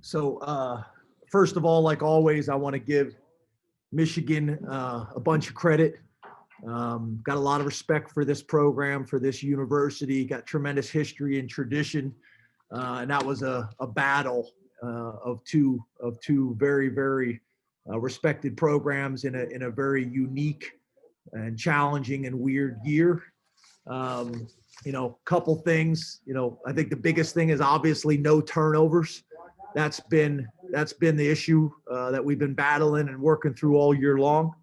So first of all, like always, I want to give Michigan a bunch of credit. Got a lot of respect for this program, for this university, got tremendous history and tradition. And that was a battle of two very, very respected programs in a very unique and challenging and weird year. Couple things, I think the biggest thing is obviously no turnovers. That's been the issue that we've been battling and working through all year long.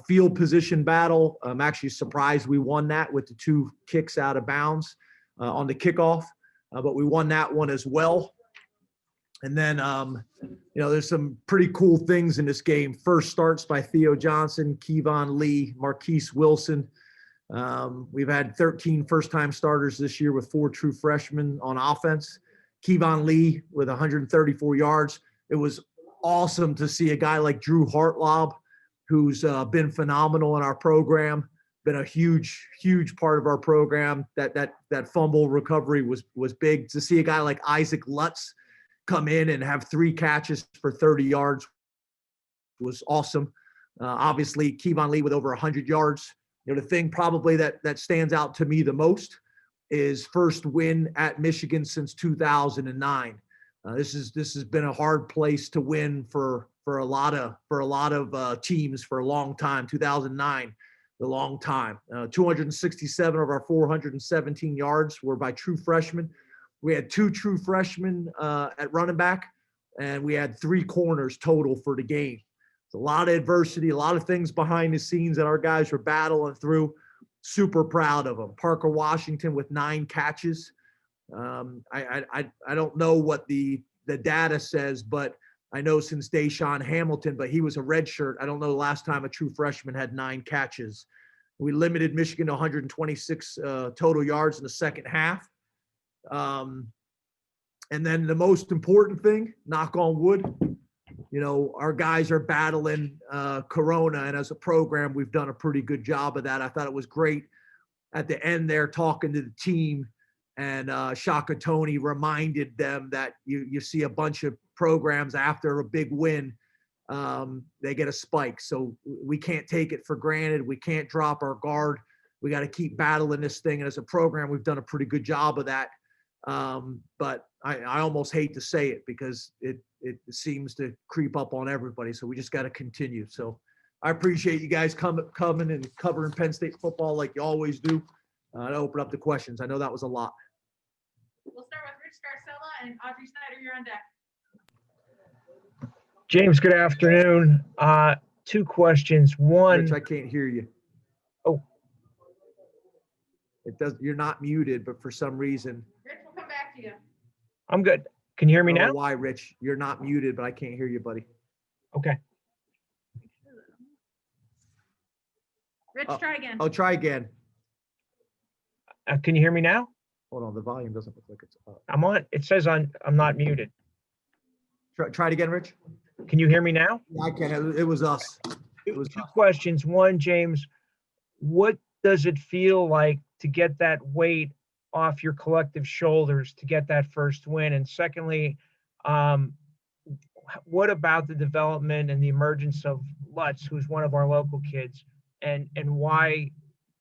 Field position battle. I'm actually surprised we won that with the 2 kicks out of bounds on the kickoff, but we won that one as well. And then, there's some pretty cool things in this game. First starts by Theo Johnson, Kevon Lee, Marquise Wilson. We've had 13 first-time starters this year with 4 true freshmen on offense. Kevon Lee with 134 yards. It was awesome to see a guy like Drew Hartlob, who's been phenomenal in our program, been a huge, huge part of our program. That fumble recovery was big. To see a guy like Isaac Lutz come in and have 3 catches for 30 yards was awesome. Obviously, Kevon Lee with over 100 yards. The thing probably that stands out to me the most is first win at Michigan since 2009. This has been a hard place to win for a lot of teams for a long time. 2009, a long time. 267 of our 417 yards were by true freshmen. We had 2 true freshmen at running back, and we had 3 corners total for the game. It's a lot of adversity, a lot of things behind the scenes that our guys were battling through. Super proud of them. Parker Washington with 9 catches. I don't know what the data says, but I know since Deshaun Hamilton, but he was a redshirt. I don't know the last time a true freshman had 9 catches. We limited Michigan to 126 total yards in the second half. And then the most important thing, knock on wood, our guys are battling Corona, and as a program, we've done a pretty good job of that. I thought it was great at the end there talking to the team, and Shaka Tony reminded them that you see a bunch of programs after a big win, they get a spike. So we can't take it for granted. We can't drop our guard. We got to keep battling this thing, and as a program, we've done a pretty good job of that. But I almost hate to say it because it seems to creep up on everybody. So we just got to continue. So I appreciate you guys coming and covering Penn State football like you always do. To open up the questions. I know that was a lot. We'll start with Rich Garcella and Audrey Snyder. You're on deck. James, good afternoon. 2 questions. One. Rich, I can't hear you. Oh. It does. You're not muted, but for some reason. Rich, we'll come back to you. I'm good. Can you hear me I don't now? know why, Rich? You're not muted, but I can't hear you, buddy. Okay. Rich, try again. Oh, try again. Can you hear me now? Hold on, the volume doesn't look like it's up. I'm on. It says I'm not muted. Try it again, Rich. Can you hear me now? I can. It was us. It was 2 us. questions. One, James, what does it feel like to get that weight off your collective shoulders to get that first win? And secondly, what about the development and the emergence of Lutz, who's one of our local kids, and why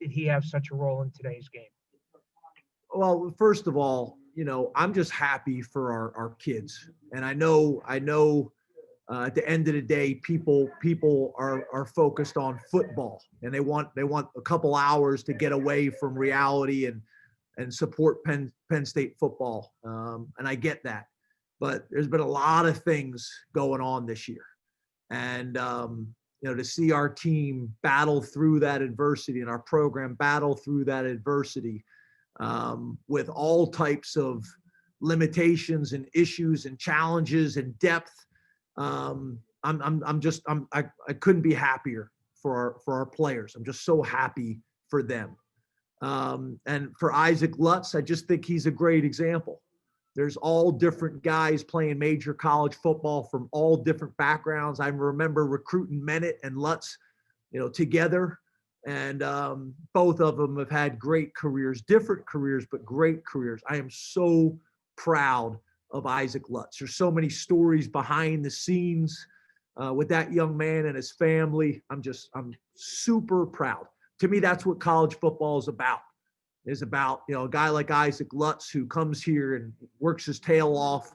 did he have such a role in today's game? Well, first of all, I'm just happy for our kids, and I know at the end of the day, people are focused on football, and they want a couple hours to get away from reality and support Penn State football, and I get that. But there's been a lot of things going on this year, and to see our team battle through that adversity and our program battle through that adversity. With all types of limitations and issues and challenges and depth. I couldn't be happier for our players. I'm just so happy for them. And for Isaac Lutz, I just think he's a great example. There's all different guys playing major college football from all different backgrounds. I remember recruiting Mennett and Lutz, together. And both of them have had great careers, different careers, but great careers. I am so proud of Isaac Lutz. There's so many stories behind the scenes with that young man and his family. I'm super proud. To me, that's what college football is about. A guy like Isaac Lutz who comes here and works his tail off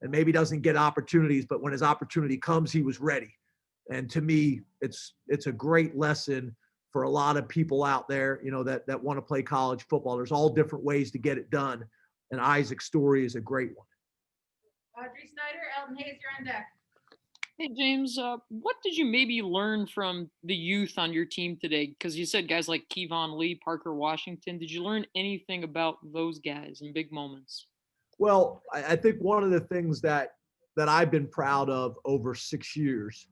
and maybe doesn't get opportunities, but when his opportunity comes, he was ready. And to me, it's a great lesson for a lot of people out there, that want to play college football. There's all different ways to get it done. And Isaac's story is a great one. Audrey Snyder, Elton Hayes, you're on deck. Hey, James, what did you maybe learn from the youth on your team today? Because you said guys like Kevon Lee, Parker Washington. Did you learn anything about those guys in big moments? Well, I think one of the things that I've been proud of over 6 years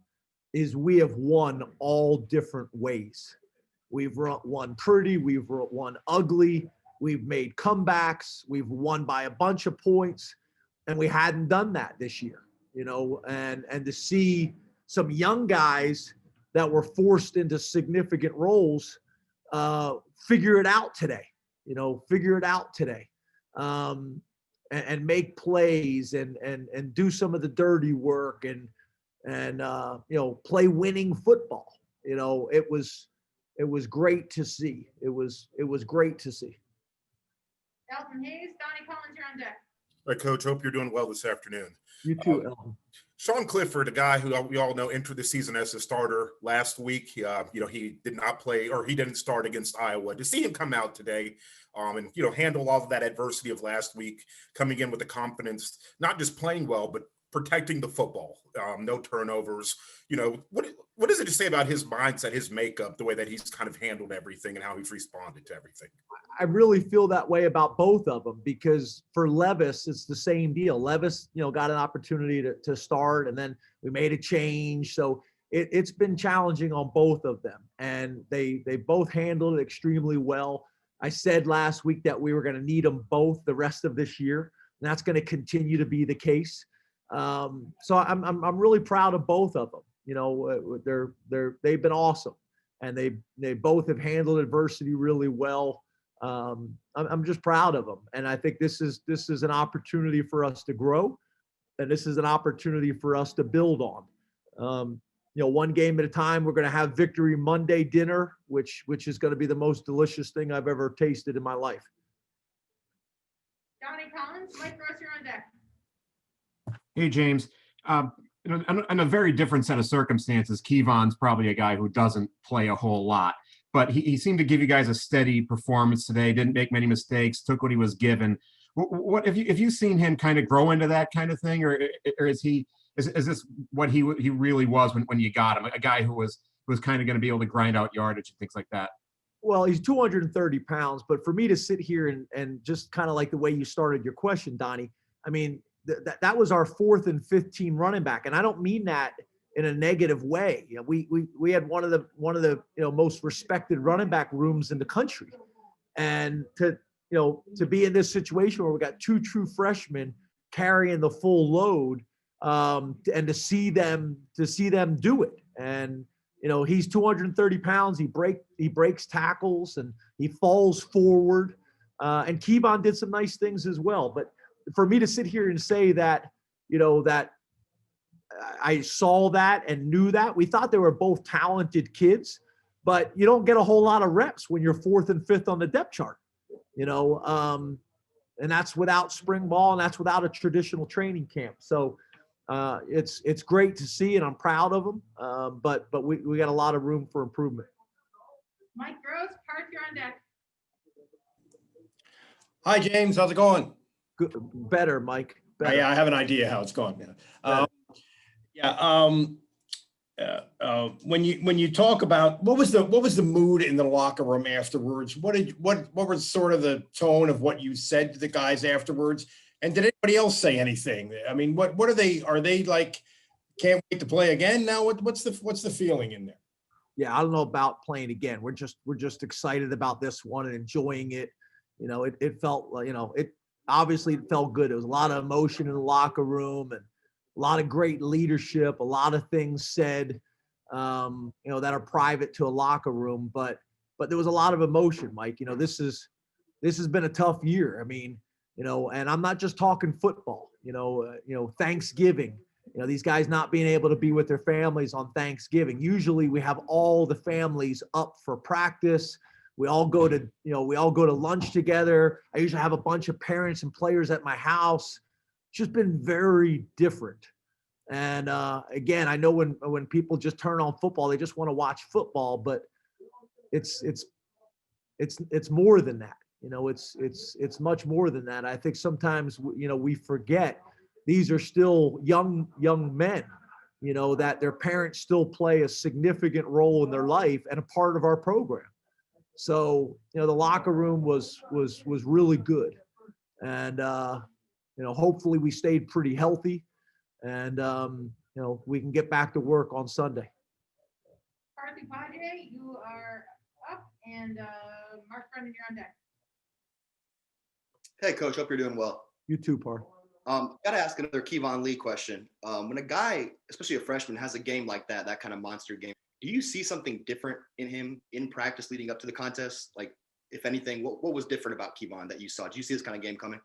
is we have won all different ways. We've won pretty, we've won ugly, we've made comebacks, we've won by a bunch of points, and we hadn't done that this year. And to see some young guys that were forced into significant roles figure it out today, and make plays and do some of the dirty work and play winning football. It was great to see. It was great to see. Elton Hayes, Donnie Collins, you're on deck. All right, Coach. Hope you're doing well this afternoon. You too, Elton. Sean Clifford, a guy who we all know entered the season as a starter last week. He did not play, or he didn't start against Iowa. To see him come out today and handle all of that adversity of last week, coming in with the confidence, not just playing well, but protecting the football, no turnovers. What does it say about his mindset, his makeup, the way that he's kind of handled everything and how he's responded to everything? I really feel that way about both of them, because for Levis, it's the same deal. Levis, got an opportunity to start, and then we made a change. So it's been challenging on both of them, and they both handled it extremely well. I said last week that we were going to need them both the rest of this year, and that's going to continue to be the case. So I'm really proud of both of them. They've been awesome, and they both have handled adversity really well. I'm just proud of them, and I think this is an opportunity for us to grow, and this is an opportunity for us to build on. One game at a time. We're going to have Victory Monday dinner, which is going to be the most delicious thing I've ever tasted in my life. Donnie Collins, Mike Gross, you're on deck. Hey, James. In a very different set of circumstances, Kevon's probably a guy who doesn't play a whole lot, but he seemed to give you guys a steady performance today, didn't make many mistakes, took what he was given. What have you seen him kind of grow into that kind of thing, or is this what he really was when you got him, a guy who was kind of going to be able to grind out yardage and things like that? Well, he's 230 pounds, but for me to sit here and just kind of like the way you started your question, Donnie, I mean, that was our 4th and 15 running back. And I don't mean that in a negative way. We had one of the most respected running back rooms in the country. And to be in this situation where we got 2 true freshmen carrying the full load, and to see them do it. And, he's 230 pounds. He breaks tackles and he falls forward. And Kevon did some nice things as well. But for me to sit here and say that, that I saw that and knew that, we thought they were both talented kids, but you don't get a whole lot of reps when you're 4th and 5th on the depth chart, and that's without spring ball, and that's without a traditional training camp. So it's great to see, and I'm proud of them. But we got a lot of room for improvement. Mike Gross, Parth, you're on deck. Hi, James. How's it going? Good, better, Mike. Better. Yeah, I have an idea how it's going. When you talk about what was the mood in the locker room afterwards? What was sort of the tone of what you said to the guys afterwards? And did anybody else say anything? I mean, what are they? Are they like, can't wait to play again now? What's the feeling in there? Yeah, I don't know about playing again. We're just excited about this one and enjoying it. It felt like, it obviously felt good. There was a lot of emotion in the locker room and a lot of great leadership, a lot of things said, that are private to a locker room, but there was a lot of emotion, Mike. This has been a tough year. I mean, and I'm not just talking football. Thanksgiving. These guys not being able to be with their families on Thanksgiving. Usually we have all the families up for practice. We all go to lunch together. I usually have a bunch of parents and players at my house. It's just been very different. And again, I know when people just turn on football, they just want to watch football, but it's more than that. It's much more than that. I think sometimes we forget these are still young men, that their parents still play a significant role in their life and a part of our program. So, the locker room was really good. And, hopefully we stayed pretty healthy and, we can get back to work on Sunday. Carthy Padre, you are up, and Mark Brennan, you're on deck. Hey, Coach. Hope you're doing well. You too, Par. Got to ask another Kevon Lee question. When a guy, especially a freshman, has a game like that kind of monster game, do you see something different in him in practice leading up to the contest? Like, if anything, what was different about Kevon that you saw? Did you see this kind of game coming?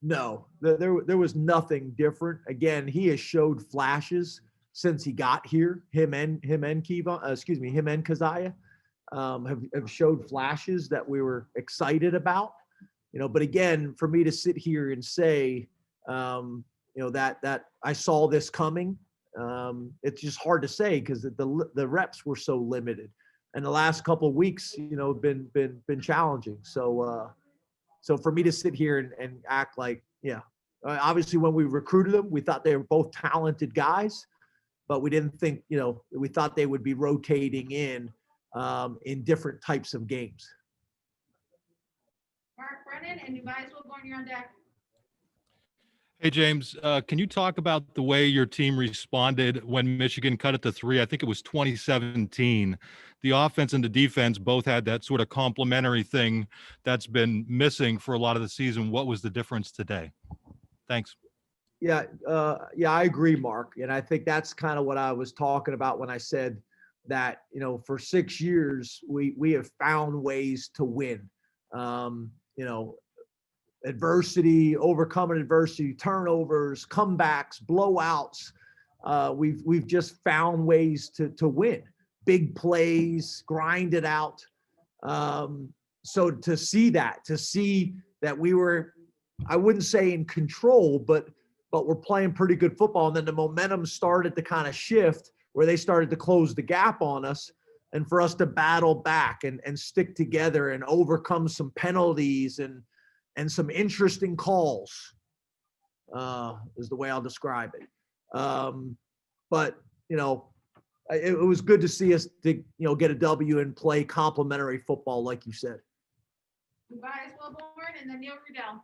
No, there was nothing different. Again, he has showed flashes since he got here. Him and Kevon, him and Keziah have showed flashes that we were excited about. But again, for me to sit here and say, that I saw this coming, it's just hard to say because the reps were so limited, and the last couple of weeks, been challenging. So for me to sit here and act like, obviously when we recruited them, we thought they were both talented guys, but we didn't think, we thought they would be rotating in different types of games. Mark Brennan and Tobias Wilborn, you're on deck. Hey, James, can you talk about the way your team responded when Michigan cut it to 3? I think it was 2017. The offense and the defense both had that sort of complementary thing that's been missing for a lot of the season. What was the difference today? Thanks. Yeah, I agree, Mark. And I think that's kind of what I was talking about when I said that, for 6 years, we have found ways to win. Adversity, overcoming adversity, turnovers, comebacks, blowouts. We've just found ways to win. Big plays, grind it out. So to see that we were, I wouldn't say in control, but we're playing pretty good football. And then the momentum started to kind of shift where they started to close the gap on us, and for us to battle back and stick together and overcome some penalties and some interesting calls, is the way I'll describe it. But, it was good to see us to, get a W and play complimentary football, like you said. Tobias Wilborn and then Neil Rudell.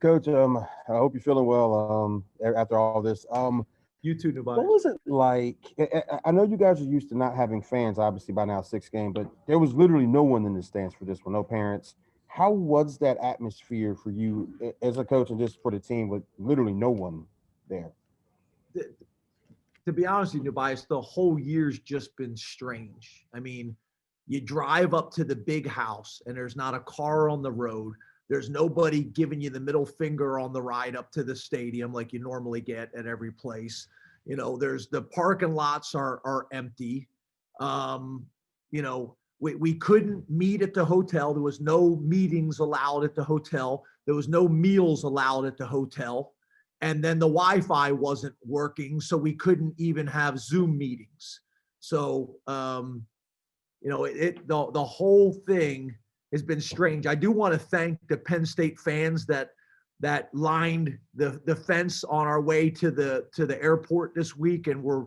Coach, I hope you're feeling well after all this. You too, Tobias. What was it like? I know you guys are used to not having fans, obviously, by now 6 games, but there was literally no one in the stands for this one, no parents. How was that atmosphere for you as a coach and just for the team with literally no one there? To be honest with you, Tobias, the whole year's just been strange. I mean, you drive up to the big house and there's not a car on the road. There's nobody giving you the middle finger on the ride up to the stadium like you normally get at every place. There's the parking lots are empty. We couldn't meet at the hotel. There was no meetings allowed at the hotel. There was no meals allowed at the hotel. And then the Wi-Fi wasn't working, so we couldn't even have Zoom meetings. So, the whole thing has been strange. I do want to thank the Penn State fans that lined the fence on our way to the airport this week and were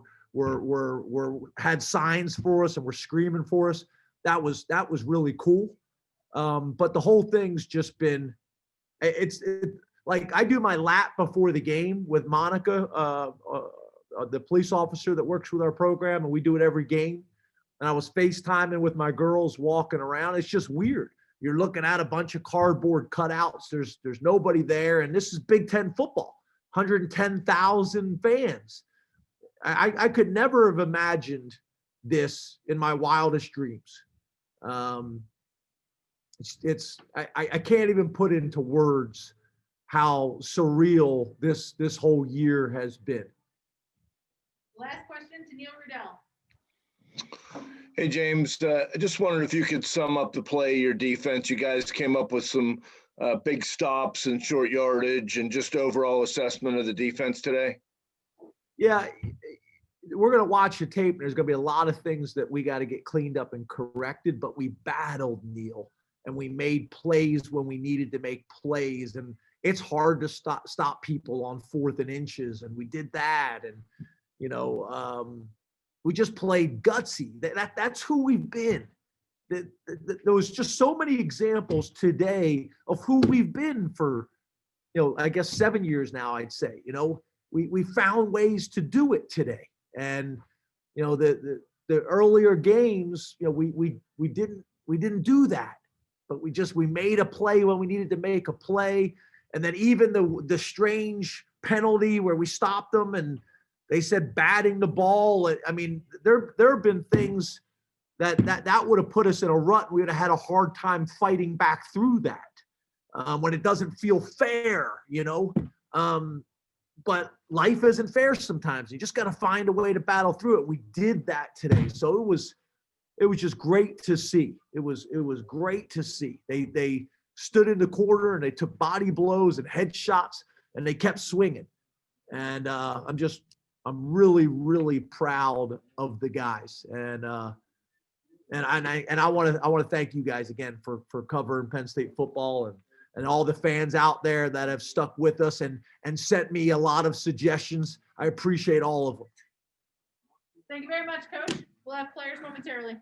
had signs for us and were screaming for us. That was really cool. But the whole thing's just been, like I do my lap before the game with Monica, the police officer that works with our program, and we do it every game. And I was FaceTiming with my girls walking around. It's just weird. You're looking at a bunch of cardboard cutouts. There's nobody there. And this is Big Ten football, 110,000 fans. I could never have imagined this in my wildest dreams. I can't even put into words how surreal this whole year has been. Last question to Neil Rudell. Hey, James, I just wondered if you could sum up the play of your defense. You guys came up with some big stops and short yardage and just overall assessment of the defense today. Yeah, we're going to watch the tape. There's going to be a lot of things that we got to get cleaned up and corrected, but we battled, Neil, and we made plays when we needed to make plays. And it's hard to stop people on 4th and inches. And we did that. And, we just played gutsy. That's who we've been. There was just so many examples today of who we've been for, I guess 7 years now, I'd say. We found ways to do it today. And, the earlier games, we didn't do that, but we made a play when we needed to make a play. And then even the strange penalty where we stopped them and they said batting the ball. I mean, there have been things that would have put us in a rut. We would have had a hard time fighting back through that when it doesn't feel fair, but life isn't fair sometimes. You just got to find a way to battle through it. We did that today. So it was just great to see. It was great to see. They stood in the corner and they took body blows and headshots and they kept swinging. And I'm really, really proud of the guys. And I want to thank you guys again for covering Penn State football and all the fans out there that have stuck with us and sent me a lot of suggestions. I appreciate all of them. Thank you very much, Coach. We'll have players momentarily.